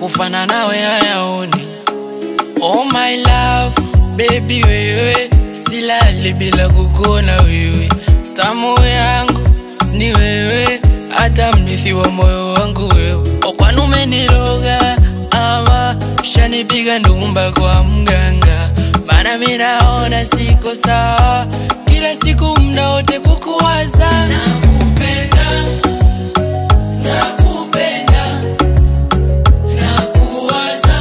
kufana nawe hayaoni. Oh my love, baby wewe, silali bila kukuona wewe. Tamu yangu ni wewe, hata mrithi wa moyo wangu wewe. Kwani umeniroga ama shanipiga ndumba kwa mganga? Maana mimi naona siko sawa, kila siku muda wote kukuwaza. Nakupenda, nakupenda, nakuwaza.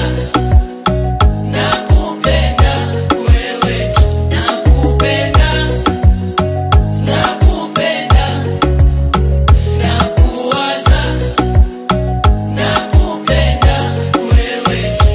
Nakupenda wewe tu, nakupenda, nakupenda, nakuwaza. Nakupenda wewe tu.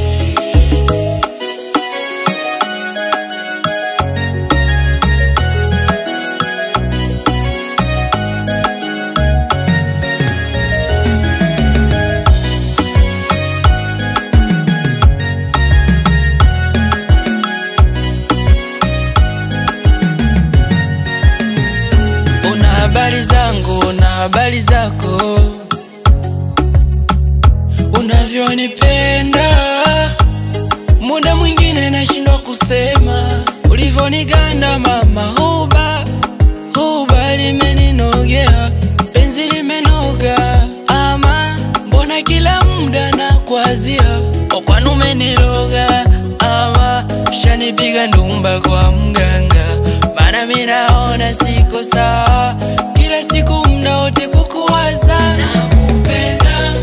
Una habari zangu, na habari zako, unavyonipenda muda mwingine nashindwa kusema. Ulivyoniganda mama, huba limeninogea, penzi limenoga. Ama mbona kila muda nakuazia? Kwani umeniroga ama shanipiga ndumba kwa mganga? Maana mimi naona siko sawa, kila siku muda wote kukuwaza. Nakupenda,